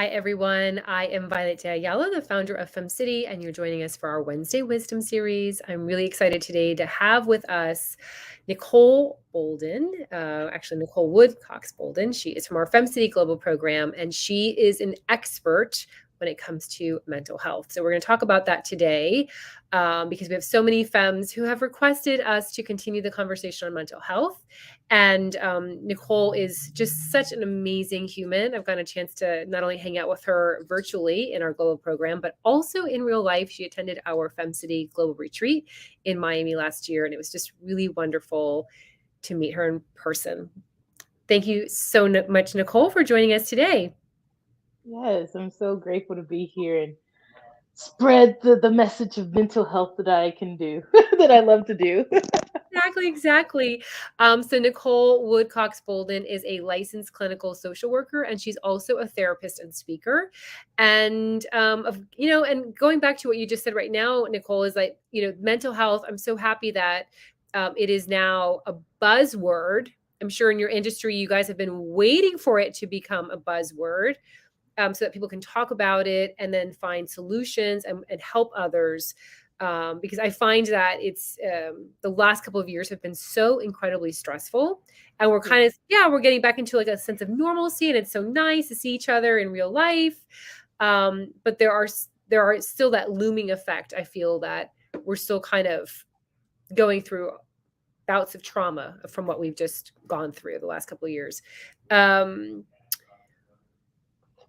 Hi, everyone. I am Violette Ayala, the founder of FemCity, and you're joining us for our Wednesday Wisdom series. I'm really excited today to have with us Nicole Bolen, actually Nicole Woodcox Bolen. She is from our FemCity Global Program, and she is an expert when it comes to mental health. So we're going to talk about that today because we have so many femmes who have requested us to continue the conversation on mental health. And Nicole is just such an amazing human. I've gotten a chance to not only hang out with her virtually in our global program, but also in real life. She attended our FemCity Global Retreat in Miami last year, and it was just really wonderful to meet her in person. Thank you so much, Nicole, for joining us today. Yes, I'm so grateful to be here and spread the message of mental health that I can do, that I love to do. Exactly. So Nicole Woodcox Bolen is a licensed clinical social worker, and she's also a therapist and speaker. And and going back to what you just said right now, Nicole, is like, mental health. I'm so happy that it is now a buzzword. I'm sure in your industry, you guys have been waiting for it to become a buzzword, so that people can talk about it and then find solutions and help others. Because I find that it's the last couple of years have been so incredibly stressful, and we're kind Yeah. of we're getting back into like a sense of normalcy, and it's so nice to see each other in real life. But there are still that looming effect. I feel that we're still kind of going through bouts of trauma from what we've just gone through the last couple of years. Um,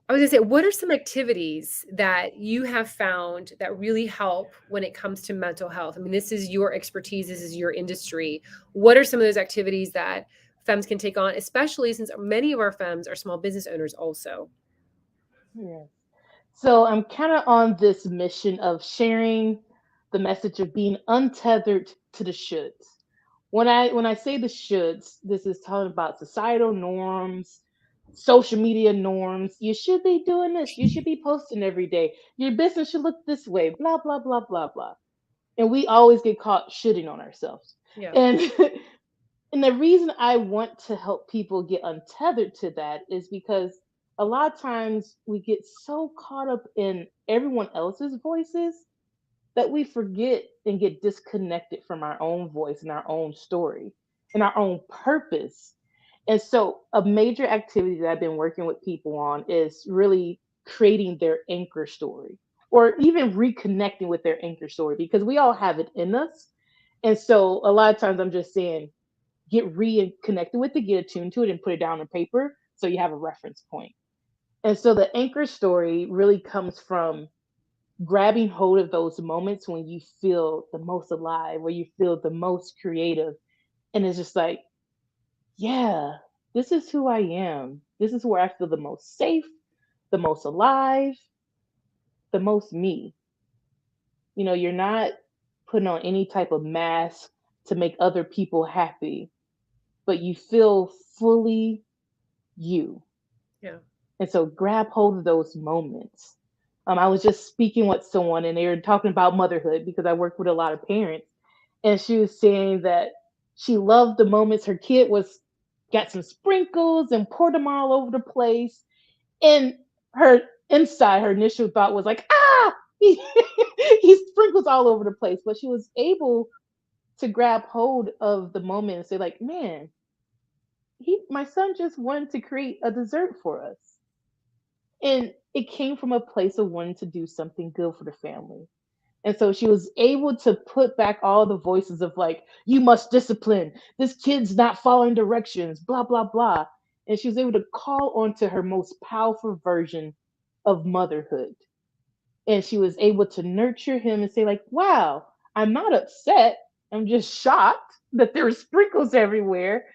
I was gonna say, what are some activities that you have found that really help when it comes to mental health? I mean, this is your expertise, this is your industry. What are some of those activities that femmes can take on, especially since many of our femmes are small business owners also? Yes. So I'm kind of on this mission of sharing the message of being untethered to the shoulds. When I say the shoulds, this is talking about societal norms, social media norms. You should be doing this. You should be posting every day. Your business should look this way. Blah blah blah blah blah. And we always get caught shitting on ourselves. Yeah. And and the reason I want to help people get untethered to that is because a lot of times we get so caught up in everyone else's voices that we forget and get disconnected from our own voice and our own story and our own purpose. And so, a major activity that I've been working with people on is really creating their anchor story or even reconnecting with their anchor story because we all have it in us. And so, a lot of times, I'm just saying, get reconnected with it, get attuned to it, and put it down on paper so you have a reference point. And so, the anchor story really comes from grabbing hold of those moments when you feel the most alive, where you feel the most creative. And it's just like, yeah, this is who I am. This is where I feel the most safe, the most alive, the most me. You're not putting on any type of mask to make other people happy, but you feel fully you. Yeah. And so grab hold of those moments. I was just speaking with someone and they were talking about motherhood because I work with a lot of parents. And she was saying that she loved the moments her kid was got some sprinkles and poured them all over the place. And her inside, her initial thought was like, ah, he, he sprinkles all over the place. But she was able to grab hold of the moment and say, like, man, my son just wanted to create a dessert for us. And it came from a place of wanting to do something good for the family. And so she was able to put back all the voices of like, you must discipline. This kid's not following directions, blah, blah, blah. And she was able to call onto her most powerful version of motherhood. And she was able to nurture him and say, like, wow, I'm not upset. I'm just shocked that there are sprinkles everywhere.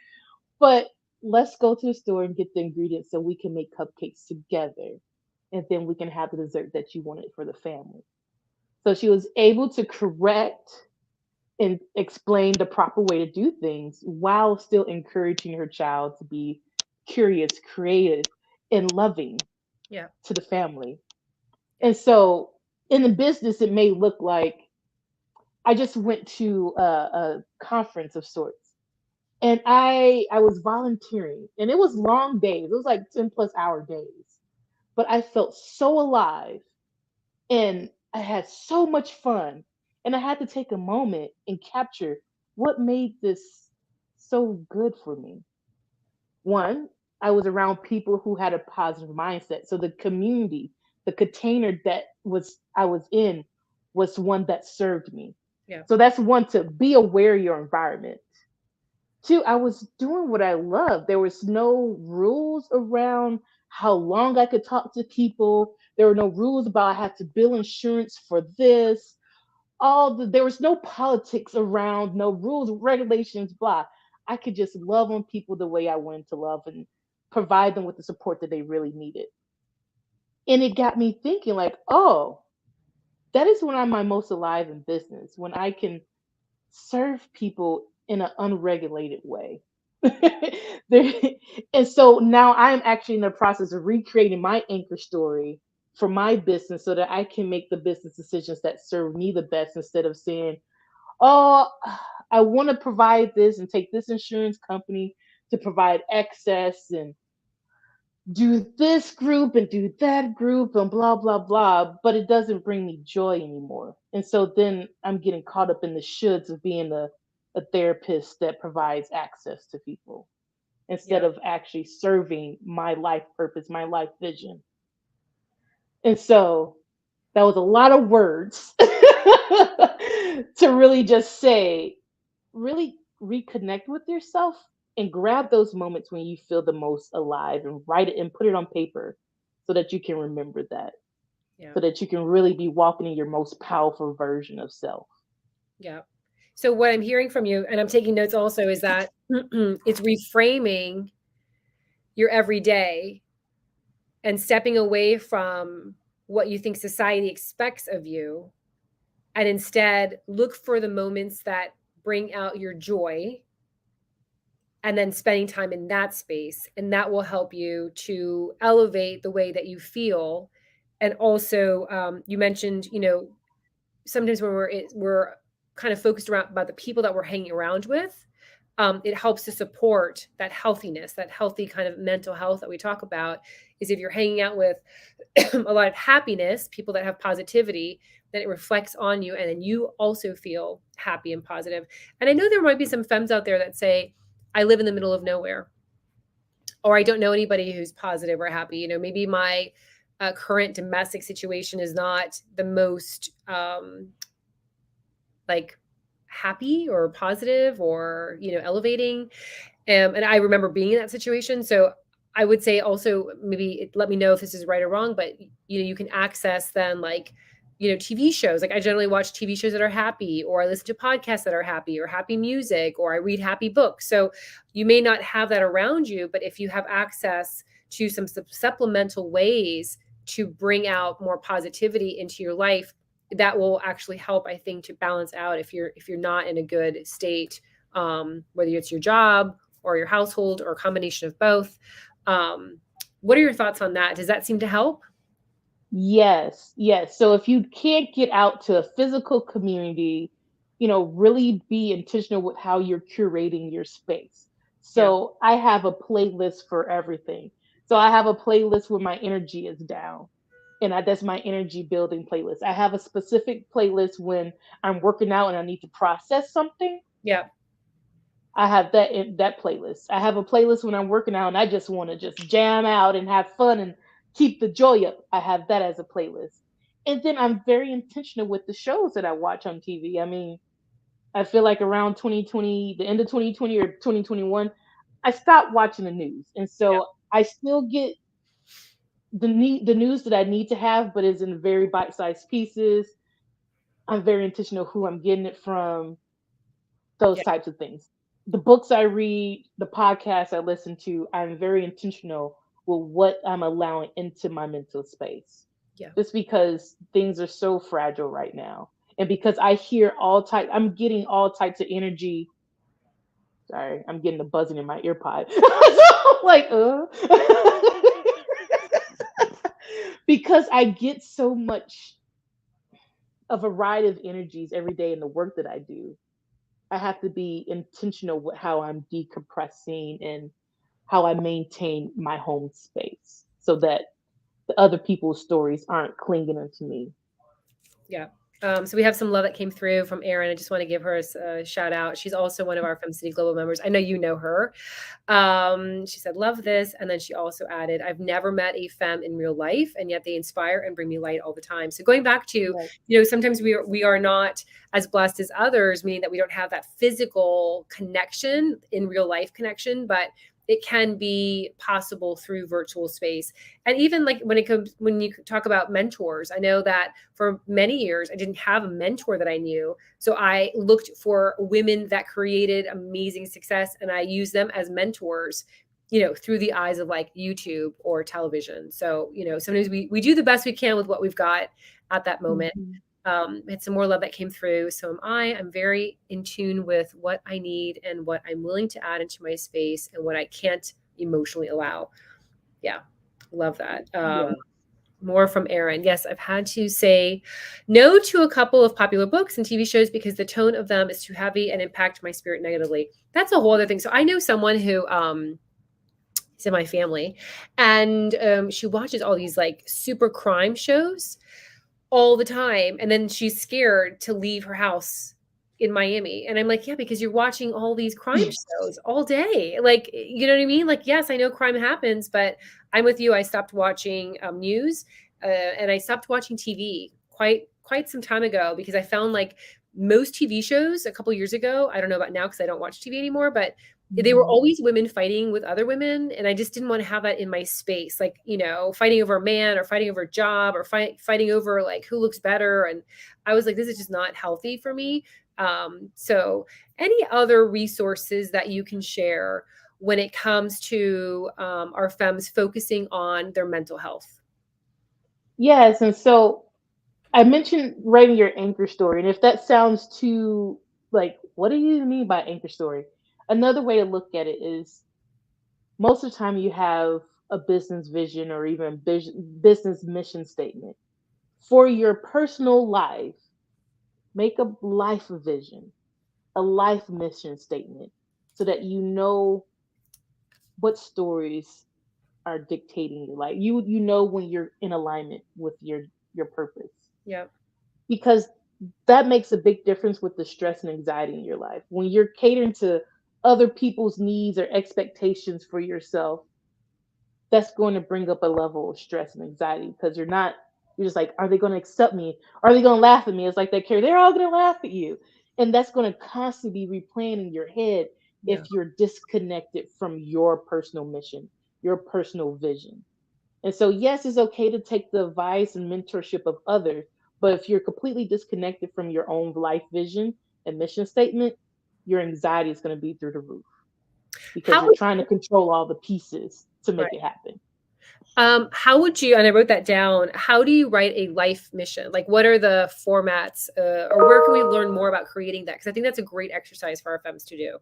But let's go to the store and get the ingredients so we can make cupcakes together. And then we can have the dessert that you wanted for the family. So she was able to correct and explain the proper way to do things while still encouraging her child to be curious, creative, and loving Yeah. to the family. Yeah. And so in the business, it may look like I just went to a conference of sorts and I was volunteering and it was long days. It was like 10 plus hour days. but I felt so alive and I had so much fun. And I had to take a moment and capture what made this so good for me. One, I was around people who had a positive mindset. So the community, the container that was I was in was one that served me. Yeah. So that's one, to be aware of your environment. Two, I was doing what I love. There was no rules around how long I could talk to people. There were no rules about I had to bill insurance for this. There was no politics around, no rules, regulations, blah. I could just love on people the way I wanted to love and provide them with the support that they really needed. And it got me thinking, like, oh, that is when I'm my most alive in business, when I can serve people in an unregulated way. There- and so now I'm actually in the process of recreating my anchor story for my business so that I can make the business decisions that serve me the best, instead of saying, oh, I want to provide this and take this insurance company to provide excess and do this group and do that group and blah blah blah, but it doesn't bring me joy anymore. And so then I'm getting caught up in the shoulds of being a therapist that provides access to people instead Yeah. of actually serving my life purpose, my life vision. And so that was a lot of words to really just say, really reconnect with yourself and grab those moments when you feel the most alive and write it and put it on paper so that you can remember that, Yeah. so that you can really be walking in your most powerful version of self. Yeah. So what I'm hearing from you, and I'm taking notes also, is that it's reframing your everyday and stepping away from what you think society expects of you, and instead look for the moments that bring out your joy, and then spending time in that space, and that will help you to elevate the way that you feel. And also, you mentioned, sometimes when we're kind of focused around about the people that we're hanging around with, it helps to support that healthiness, that healthy kind of mental health that we talk about. Is if you're hanging out with a lot of happiness, people that have positivity, then it reflects on you, and then you also feel happy and positive. And I know there might be some femmes out there that say, I live in the middle of nowhere, or I don't know anybody who's positive or happy. Maybe my current domestic situation is not the most like happy or positive or elevating. And I remember being in that situation. So I would say also, maybe let me know if this is right or wrong, but you can access then, like, TV shows. Like, I generally watch TV shows that are happy, or I listen to podcasts that are happy, or happy music, or I read happy books. So you may not have that around you, but if you have access to some supplemental ways to bring out more positivity into your life, that will actually help, I think, to balance out if you're not in a good state, whether it's your job or your household or a combination of both. What are your thoughts on that? Does that seem to help? Yes, yes. So if you can't get out to a physical community, really be intentional with how you're curating your space. Yeah. So I have a playlist for everything. So I have a playlist where my energy is down. And that's my energy building playlist. I have a specific playlist when I'm working out and I need to process something. Yeah. I have that in that playlist. I have a playlist when I'm working out and I just want to just jam out and have fun and keep the joy up. I have that as a playlist. And then I'm very intentional with the shows that I watch on TV. I mean, I feel like around 2020, the end of 2020 or 2021, I stopped watching the news. And Yeah. so I still get the news that I need to have, but it's in very bite-sized pieces. I'm very intentional who I'm getting it from, those Yeah. types of things. The books I read, the podcasts I listen to, I'm very intentional with what I'm allowing into my mental space. Yeah. Just because things are so fragile right now. And because I'm getting all types of energy. Sorry, I'm getting a buzzing in my ear pod. So I'm like, because I get so much, a variety of energies every day in the work that I do. I have to be intentional with how I'm decompressing and how I maintain my home space so that the other people's stories aren't clinging onto me. Yeah. So we have some love that came through from Erin. I just want to give her a shout out. She's also one of our FemCity Global members. I know you know her. She said, love this. And then she also added, I've never met a femme in real life, and yet they inspire and bring me light all the time. So going back to, Right. sometimes we are not as blessed as others, meaning that we don't have that physical connection in real life connection, but it can be possible through virtual space. And even like when you talk about mentors, I know that for many years I didn't have a mentor that I knew, so I looked for women that created amazing success, and I used them as mentors, through the eyes of like YouTube or television. So sometimes we do the best we can with what we've got at that moment. Mhm. It's some more love that came through. So am I. I'm very in tune with what I need and what I'm willing to add into my space and what I can't emotionally allow. Yeah, love that. Yeah. More from Erin. Yes, I've had to say no to a couple of popular books and TV shows because the tone of them is too heavy and impact my spirit negatively. That's a whole other thing. So I know someone who is in my family, and she watches all these like super crime shows all the time, and then she's scared to leave her house in Miami. And I'm like, yeah, because you're watching all these crime Yes. shows all day. Like, you know what I mean? Like, yes, I know crime happens, but I'm with you. I stopped watching news, and I stopped watching TV quite some time ago because I found like most TV shows a couple years ago. I don't know about now because I don't watch TV anymore, but they were Mhm. always women fighting with other women, and I just didn't want to have that in my space, like fighting over a man or fighting over a job or fighting over like who looks better. And I was like, this is just not healthy for me. So any other resources that you can share when it comes to our femmes focusing on their mental health? Yes, and so I mentioned writing your anchor story, and if that sounds too like, what do you mean by anchor story? Another way to look at it is most of the time you have a business vision or even business mission statement. For your personal life, make a life vision, a life mission statement, so that you know what stories are dictating your life. You know when you're in alignment with your purpose. Yeah. Because that makes a big difference with the stress and anxiety in your life. When you're catering to other people's needs or expectations for yourself, that's going to bring up a level of stress and anxiety because you're just like, are they going to accept me? Are they going to laugh at me? It's like they're all going to laugh at you. And that's going to constantly be replaying in your head Yeah. if you're disconnected from your personal mission, your personal vision. And so, yes, it's okay to take the advice and mentorship of others, but if you're completely disconnected from your own life vision and mission statement, your anxiety is going to be through the roof because How you're would trying to control all the pieces to right. make it happen. How would you, and I wrote that down, how do you write a life mission? Like, what are the formats, or where can we learn more about creating that? Because I think that's a great exercise for our femmes to do.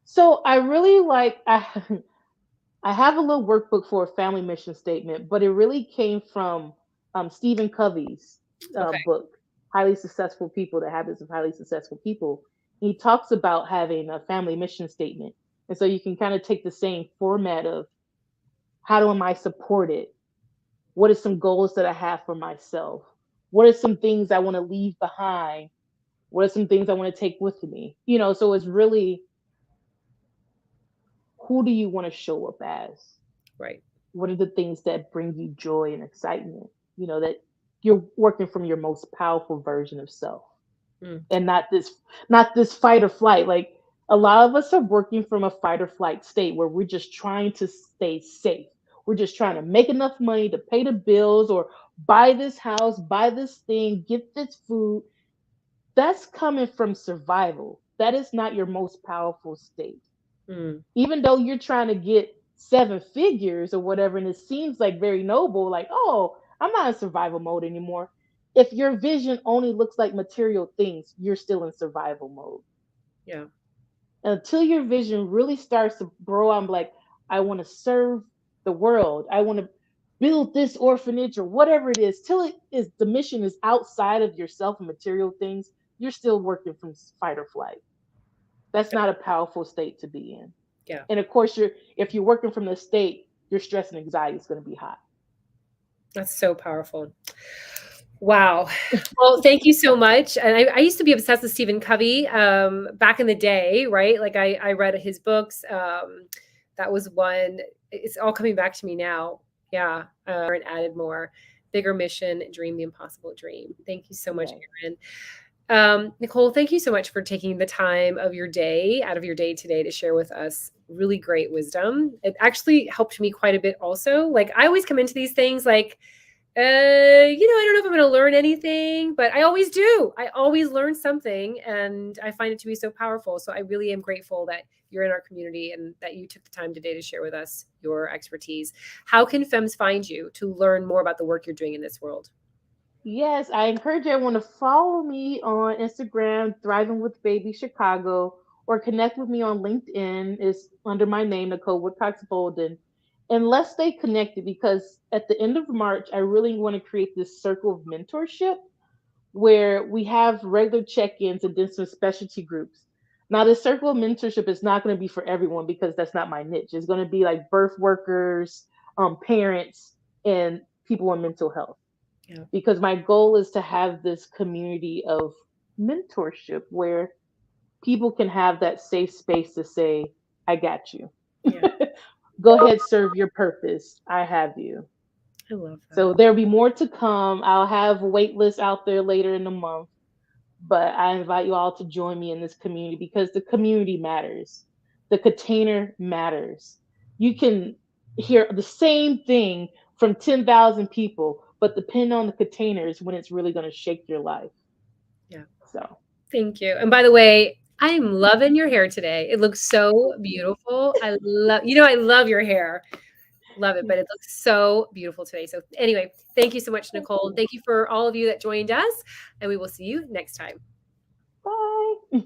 So I really like I have a little workbook for a family mission statement, but it really came from Stephen Covey's Okay. book, Highly Successful People, The Habits of Highly Successful People. He talks about having a family mission statement. And so you can kind of take the same format of how do am I supported? What are some goals that I have for myself? What are some things I want to leave behind? What are some things I want to take with me? So it's really who do you want to show up as? Right. What are the things that bring you joy and excitement? That you're working from your most powerful version of self Mm, and not this fight or flight. Like a lot of us are working from a fight or flight state where we're just trying to stay safe. We're just trying to make enough money to pay the bills or buy this house, buy this thing, get this food. That's coming from survival. That is not your most powerful state. mm, Even though you're trying to get seven figures or whatever, and it seems like very noble, like, oh, I'm not in survival mode anymore. If your vision only looks like material things, you're still in survival mode. yeah. Until your vision really starts to grow, I'm like, I want to serve the world. I want to build this orphanage or whatever it is. Till it is the mission is outside of yourself and material things, you're still working from fight or flight. That's not a powerful state to be in. Yeah. And of course, if you're working from the state, your stress and anxiety is going to be high. That's so powerful. Wow. Well, thank you so much. And I used to be obsessed with Stephen Covey back in the day, right? Like I read his books. That was one. It's all coming back to me now. Yeah. And added more. Bigger mission, dream the impossible dream. Thank you so much, Yes. Erin. Nicole, thank you so much for taking the time of your day out of your day today to share with us really great wisdom. It actually helped me quite a bit also. Like I always come into these things like, I don't know if I'm going to learn anything, but I always do. I always learn something and I find it to be so powerful. So I really am grateful that you're in our community and that you took the time today to share with us your expertise. How can Femmes find you to learn more about the work you're doing in this world? Yes, I encourage everyone to follow me on Instagram, Thriving with Baby Chicago, or connect with me on LinkedIn. Is under my name, Nicole Woodcox Bolden. And let's stay connected because at the end of March, I really want to create this circle of mentorship where we have regular check-ins and then some specialty groups. Now, the circle of mentorship is not going to be for everyone because that's not my niche. It's going to be like birth workers, parents, and people in mental health. Yeah. Because my goal is to have this community of mentorship where people can have that safe space to say, "I got you." Yeah. Go ahead, serve your purpose. I have you. I love that. So there'll be more to come. I'll have wait lists out there later in the month, but I invite you all to join me in this community because the community matters. The container matters. You can hear the same thing from 10,000 people, but depending on the containers when it's really going to shake your life. Yeah. So, Thank you. And by the way, I'm loving your hair today. It looks so beautiful. I love your hair. Love it, but it looks so beautiful today. So anyway, thank you so much, thank Nicole. And you. thank you for all of you that joined us, and we will see you next time. Bye.